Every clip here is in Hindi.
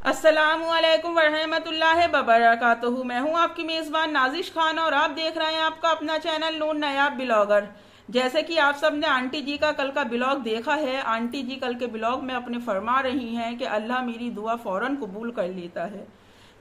अस्सलामुअलैकुम वरहमतुल्लाहि वबरकातुहू। मैं हूं आपकी मेज़बान नाजिश खान और आप देख रहे हैं आपका अपना चैनल नूर नायाब ब्लॉगर। जैसे कि आप सब ने आंटी जी का कल का ब्लॉग देखा है, आंटी जी कल के ब्लॉग में अपने फरमा रही हैं कि अल्लाह मेरी दुआ फौरन कबूल कर लेता है।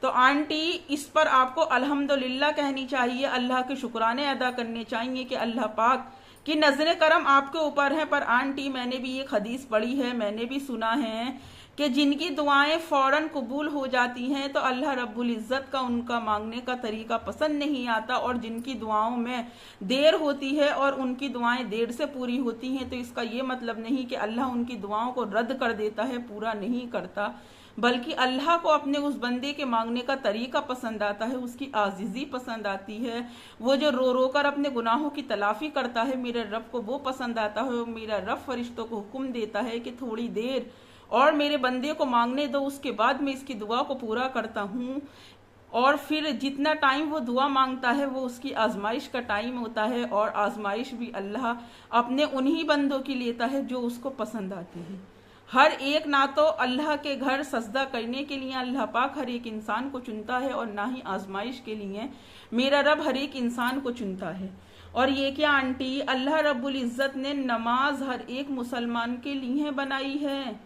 तो आंटी इस पर आपको अल्हम्दुलिल्लाह कहनी चाहिए, अल्लाह के शुक्राने अदा करने चाहिए कि अल्लाह पाक की नजर करम आपके ऊपर है। पर आंटी मैंने भी एक हदीस पढ़ी है, मैंने भी सुना है कि जिनकी दुआएं फौरन कबूल हो जाती हैं तो अल्लाह रब्बुल इज़्ज़त का उनका मांगने का तरीका पसंद नहीं आता, और जिनकी दुआओं में देर होती है और उनकी दुआएं देर से पूरी होती हैं तो इसका ये मतलब नहीं कि अल्लाह उनकी दुआओं को रद्द कर देता है, पूरा नहीं करता, बल्कि अल्लाह को अपने उस बंदे के मांगने का तरीका पसंद आता है, उसकी आजिज़ी पसंद आती है। वो जो रो रो कर अपने गुनाहों की तलाफी करता है, मेरे रब को वो पसंद आता है। मेरा रब फरिश्तों को हुक्म देता है कि थोड़ी देर और मेरे बंदे को मांगने दो, उसके बाद मैं इसकी दुआ को पूरा करता हूँ। और फिर जितना टाइम वो दुआ मांगता है वो उसकी आजमाइश का टाइम होता है, और आजमाइश भी अल्लाह अपने उन्हीं बंदों की लेता है जो उसको पसंद आते हैं। हर एक ना तो अल्लाह के घर सजदा करने के लिए अल्लाह पाक हर एक इंसान को चुनता है, और ना ही आजमाइश के लिए मेरा रब हर एक इंसान को चुनता है। और ये क्या आंटी, अल्लाह रब्बुल इज़्ज़त ने नमाज हर एक मुसलमान के लिए बनाई है।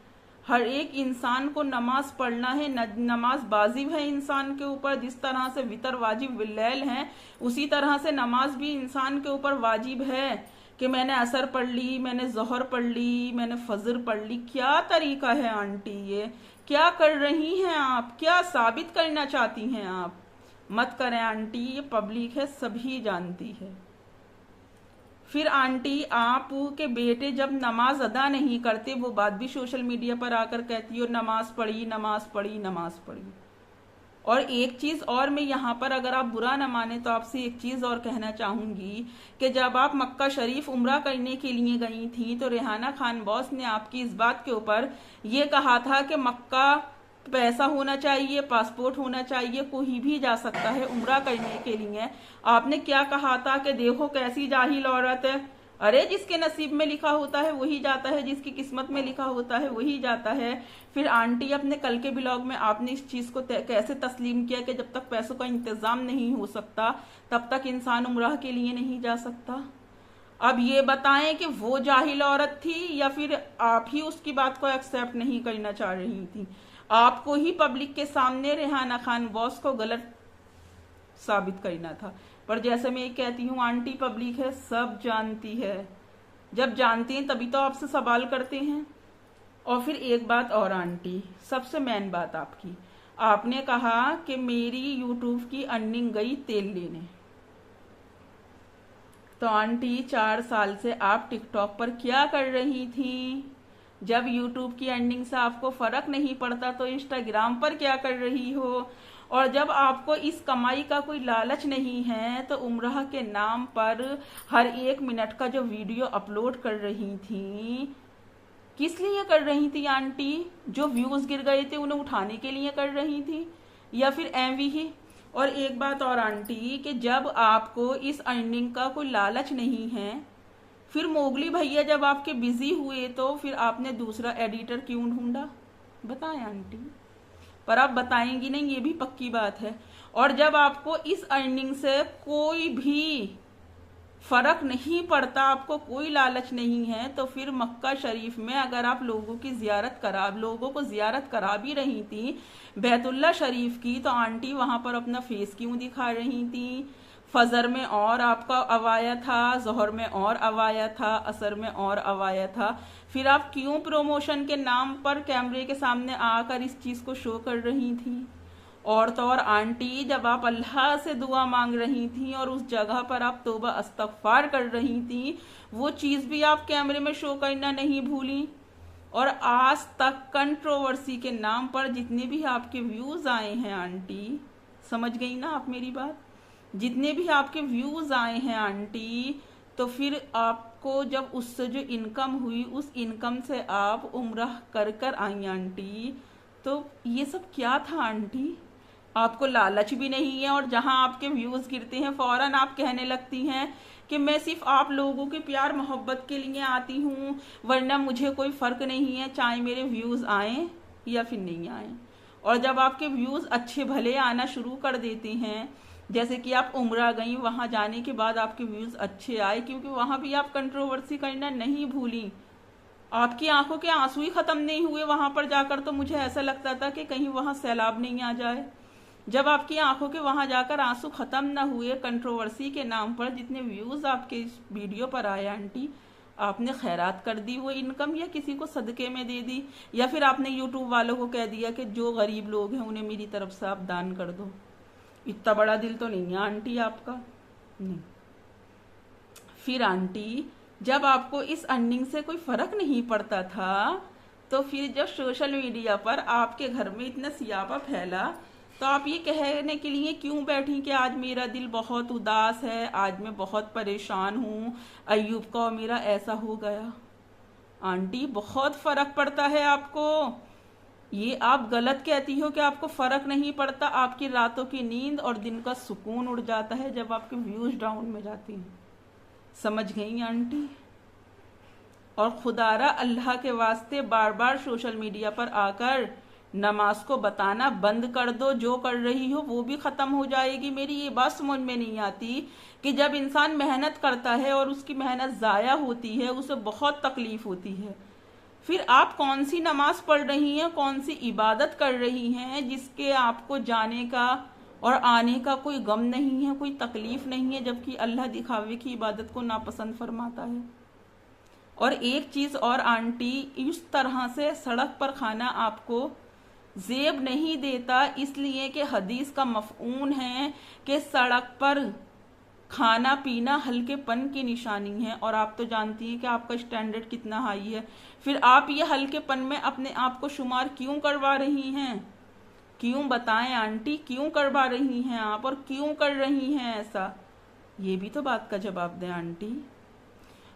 हर एक इंसान को नमाज पढ़ना है, नमाज वाजिब है इंसान के ऊपर। जिस तरह से वितर वाजिब विलैल है, उसी तरह से नमाज भी इंसान के ऊपर वाजिब है कि मैंने असर पढ़ ली, मैंने जोहर पढ़ ली, मैंने फजर पढ़ ली। क्या तरीका है आंटी, ये क्या कर रही हैं आप, क्या साबित करना चाहती हैं आप? मत करें आंटी, ये पब्लिक है, सभी जानती है। फिर आंटी आप के बेटे जब नमाज अदा नहीं करते, वो बात भी सोशल मीडिया पर आकर कहती हो नमाज पढ़ी, नमाज पढ़ी, नमाज पढ़ी। और एक चीज और, मैं यहाँ पर अगर आप बुरा न माने तो आपसे एक चीज और कहना चाहूंगी कि जब आप मक्का शरीफ उम्रा करने के लिए गई थी तो रेहाना खान बॉस ने आपकी इस बात के ऊपर ये कहा था कि मक्का पैसा होना चाहिए, पासपोर्ट होना चाहिए, कोई भी जा सकता है उम्रा करने के लिए। आपने क्या कहा था कि देखो कैसी जाहिल औरत है। अरे जिसके नसीब में लिखा होता है वही जाता है, जिसकी किस्मत में लिखा होता है वही जाता है। फिर आंटी अपने कल के ब्लॉग में आपने इस चीज को कैसे तस्लीम किया कि जब तक पैसों का इंतजाम नहीं हो सकता तब तक इंसान उम्राह के लिए नहीं जा सकता। अब ये बताएं कि वो जाहिल औरत थी या फिर आप ही उसकी बात को एक्सेप्ट नहीं करना चाह रही थी? आपको ही पब्लिक के सामने रेहाना खान बॉस को गलत साबित करना था। पर जैसे मैं ये कहती हूँ आंटी, पब्लिक है, सब जानती है। जब जानती हैं तभी तो आपसे सवाल करते हैं। और फिर एक बात और आंटी, सबसे मेन बात आपकी, आपने कहा कि मेरी यूट्यूब की अर्निंग गई तेल लेने। तो आंटी 4 साल से आप टिकटॉक पर क्या कर रही थी? जब यूट्यूब की अर्निंग से आपको फर्क नहीं पड़ता तो इंस्टाग्राम पर क्या कर रही हो? और जब आपको इस कमाई का कोई लालच नहीं है तो उम्राह के नाम पर हर 1 मिनट का जो वीडियो अपलोड कर रही थी, किस लिए कर रही थी आंटी? जो व्यूज गिर गए थे उन्हें उठाने के लिए कर रही थी या फिर एमवी ही? और एक बात और आंटी, कि जब आपको इस अर्निंग का कोई लालच नहीं है, फिर मोगली भैया जब आपके बिजी हुए तो फिर आपने दूसरा एडिटर क्यों ढूंढा? बताएं आंटी। पर आप बताएंगी नहीं, ये भी पक्की बात है। और जब आपको इस अर्निंग से कोई भी फर्क नहीं पड़ता, आपको कोई लालच नहीं है, तो फिर मक्का शरीफ में अगर आप लोगों को जियारत करा भी रही थी बैतुल्ला शरीफ की, तो आंटी वहां पर अपना फेस क्यों दिखा रही थी? फजर में और आपका अवाया था, जोहर में और अवाया था, असर में और अवाया था। फिर आप क्यों प्रमोशन के नाम पर कैमरे के सामने आकर इस चीज को शो कर रही थी? और तो और आंटी, जब आप अल्लाह से दुआ मांग रही थी और उस जगह पर आप तौबा अस्तगफार कर रही थी, वो चीज भी आप कैमरे में शो करना नहीं भूली। और आज तक कंट्रोवर्सी के नाम पर जितने भी आपके व्यूज आए हैं आंटी, समझ गई ना आप मेरी बात? जितने भी आपके व्यूज आए हैं आंटी, तो फिर आपको जब उससे जो इनकम हुई उस इनकम से आप उम्रह कर कर आई आंटी, तो ये सब क्या था आंटी? आपको लालच भी नहीं है, और जहां आपके व्यूज गिरते हैं फौरन आप कहने लगती हैं कि मैं सिर्फ आप लोगों के प्यार मोहब्बत के लिए आती हूँ, वरना मुझे कोई फर्क नहीं है चाहे मेरे व्यूज आए या फिर नहीं आए। और जब आपके व्यूज़ अच्छे भले आना शुरू कर देते हैं, जैसे कि आप उम्रा गई, वहाँ जाने के बाद आपके व्यूज़ अच्छे आए, क्योंकि वहाँ भी आप कंट्रोवर्सी करना नहीं भूली। आपकी आंखों के आंसू ही खत्म नहीं हुए वहां पर जाकर, तो मुझे ऐसा लगता था कि कहीं वहां सैलाब नहीं आ जाए। जब आपकी आंखों के वहां जाकर आंसू खत्म ना हुए कंट्रोवर्सी के नाम पर, जितने व्यूज आपके इस वीडियो पर आए आंटी, आपने खैरात कर दी वो इनकम, या किसी को सदके में दे दी, या फिर आपने यूट्यूब वालों को कह दिया कि जो गरीब लोग हैं उन्हें मेरी तरफ से आप दान कर दो। इतना बड़ा दिल तो नहीं है आंटी आपका। नहीं। फिर आंटी, जब आपको इस अर्निंग से कोई फर्क नहीं पड़ता था, तो फिर जब सोशल मीडिया पर आपके घर में इतना सियापा फैला, तो आप ये कहने के लिए क्यों बैठी कि आज मेरा दिल बहुत उदास है, आज मैं बहुत परेशान हूँ, अय्यूब का और मेरा ऐसा हो गया। आंटी, बहुत फर्क पड़ता है आपको। ये आप गलत कहती हो कि आपको फर्क नहीं पड़ता। आपकी रातों की नींद और दिन का सुकून उड़ जाता है जब आपके व्यूज डाउन में जाती हैं। समझ गई आंटी? और खुदारा अल्लाह के वास्ते बार बार सोशल मीडिया पर आकर नमाज को बताना बंद कर दो। जो कर रही हो वो भी खत्म हो जाएगी। मेरी ये बात समझ में नहीं आती कि जब इंसान मेहनत करता है और उसकी मेहनत जाया होती है, उसे बहुत तकलीफ होती है, फिर आप कौन सी नमाज पढ़ रही हैं, कौन सी इबादत कर रही हैं जिसके आपको जाने का और आने का कोई गम नहीं है, कोई तकलीफ नहीं है, जबकि अल्लाह दिखावे की इबादत को नापसंद फरमाता है। और एक चीज और आंटी, इस तरह से सड़क पर खाना आपको जेब नहीं देता, इसलिए कि हदीस का मफहूम है कि सड़क पर खाना पीना हल्केपन की निशानी है, और आप तो जानती हैं कि आपका स्टैंडर्ड कितना हाई है। फिर आप ये हल्केपन में अपने आप को शुमार क्यों करवा रही हैं? क्यों बताएं आंटी, क्यों करवा रही हैं आप, और क्यों कर रही हैं ऐसा? ये भी तो बात का जवाब दें आंटी।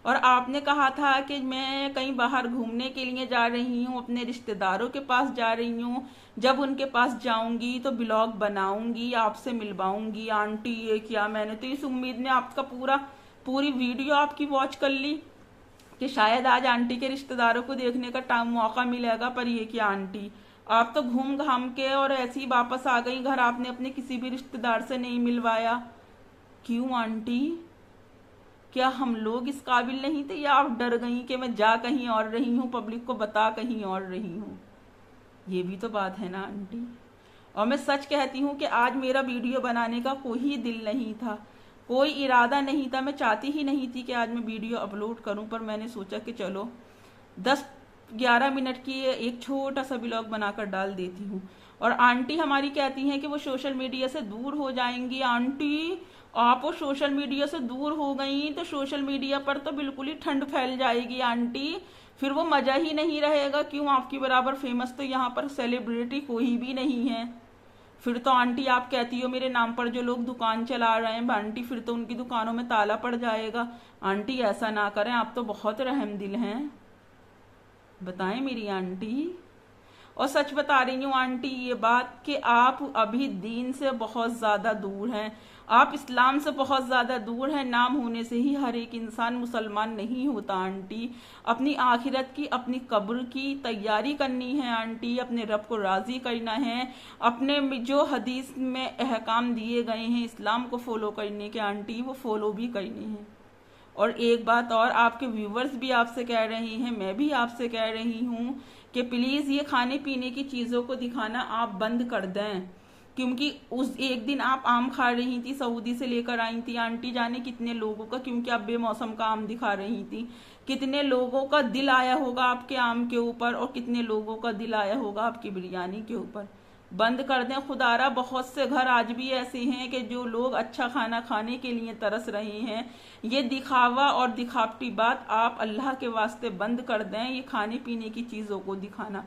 और आपने कहा था कि मैं कहीं बाहर घूमने के लिए जा रही हूँ, अपने रिश्तेदारों के पास जा रही हूँ, जब उनके पास जाऊंगी तो ब्लॉग बनाऊंगी, आपसे मिलवाऊंगी। आंटी, ये क्या, मैंने तो इस उम्मीद में आपका पूरी वीडियो आपकी वॉच कर ली कि शायद आज आंटी के रिश्तेदारों को देखने का मौका मिलेगा, पर ये क्या आंटी, आप तो घूम घाम के और ऐसे ही वापस आ गई घर, आपने अपने किसी भी रिश्तेदार से नहीं मिलवाया। क्यों आंटी? क्या हम लोग इस काबिल नहीं थे, या आप डर गई कि मैं जा कहीं और रही हूँ, पब्लिक को बता कहीं और रही हूँ? ये भी तो बात है ना आंटी। और मैं सच कहती हूँ कि आज मेरा वीडियो बनाने का कोई दिल नहीं था, कोई इरादा नहीं था, मैं चाहती ही नहीं थी कि आज मैं वीडियो अपलोड करूँ, पर मैंने सोचा कि चलो 10-11 मिनट की एक छोटा सा ब्लॉग बनाकर डाल देती हूँ। और आंटी हमारी कहती हैं कि वो सोशल मीडिया से दूर हो जाएंगी। आंटी, आप वो सोशल मीडिया से दूर हो गई तो सोशल मीडिया पर तो बिल्कुल ही ठंड फैल जाएगी आंटी, फिर वो मजा ही नहीं रहेगा। क्यों, आपकी बराबर फेमस तो यहाँ पर सेलिब्रिटी कोई भी नहीं है। फिर तो आंटी आप कहती हो मेरे नाम पर जो लोग दुकान चला रहे हैं आंटी, फिर तो उनकी दुकानों में ताला पड़ जाएगा। आंटी ऐसा ना करें, आप तो बहुत रहम दिल हैं। बताएं मेरी आंटी। और सच बता रही हूँ आंटी ये बात कि आप अभी दीन से बहुत ज्यादा दूर हैं, आप इस्लाम से बहुत ज्यादा दूर हैं। नाम होने से ही हर एक इंसान मुसलमान नहीं होता आंटी। अपनी आखिरत की, अपनी कब्र की तैयारी करनी है आंटी, अपने रब को राजी करना है, अपने जो हदीस में अहकाम दिए गए हैं इस्लाम को फॉलो करने के आंटी, वो फॉलो भी करने हैं। और एक बात और, आपके व्यूवर्स भी आपसे कह रहे हैं, मैं भी आपसे कह रही हूँ कि प्लीज ये खाने पीने की चीजों को दिखाना आप बंद कर दें, क्योंकि उस एक दिन आप आम खा रही थी, सऊदी से लेकर आई थी आंटी, जाने कितने लोगों का, क्योंकि आप बेमौसम का आम दिखा रही थी, कितने लोगों का दिल आया होगा आपके आम के ऊपर, और कितने लोगों का दिल आया होगा आपकी बिरयानी के ऊपर। बंद कर दें खुदारा। बहुत से घर आज भी ऐसे हैं कि जो लोग अच्छा खाना खाने के लिए तरस रहे हैं। ये दिखावा और दिखावटी बात आप अल्लाह के वास्ते बंद कर दें, ये खाने पीने की चीज़ों को दिखाना।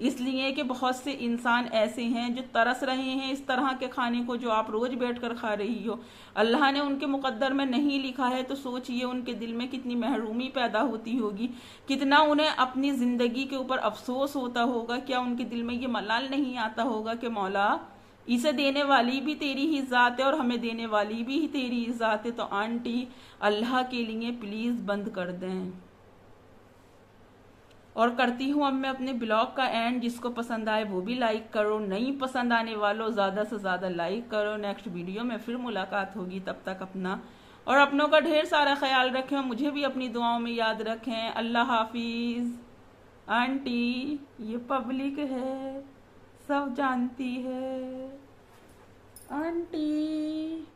इसलिए कि बहुत से इंसान ऐसे हैं जो तरस रहे हैं इस तरह के खाने को जो आप रोज बैठकर खा रही हो। अल्लाह ने उनके मुकद्दर में नहीं लिखा है, तो सोचिए उनके दिल में कितनी महरूमी पैदा होती होगी, कितना उन्हें अपनी जिंदगी के ऊपर अफसोस होता होगा। क्या उनके दिल में ये मलाल नहीं आता होगा कि मौला, इसे देने वाली भी तेरी ही जात है और हमें देने वाली भी तेरी ही जात है। तो आंटी अल्लाह के लिए प्लीज बंद कर दें। और करती हूँ अब मैं अपने ब्लॉग का एंड। जिसको पसंद आए वो भी लाइक करो, नहीं पसंद आने वालों ज़्यादा से ज़्यादा लाइक करो। नेक्स्ट वीडियो में फिर मुलाकात होगी, तब तक अपना और अपनों का ढेर सारा ख्याल रखें, मुझे भी अपनी दुआओं में याद रखें। अल्लाह हाफिज। आंटी ये पब्लिक है, सब जानती है आंटी।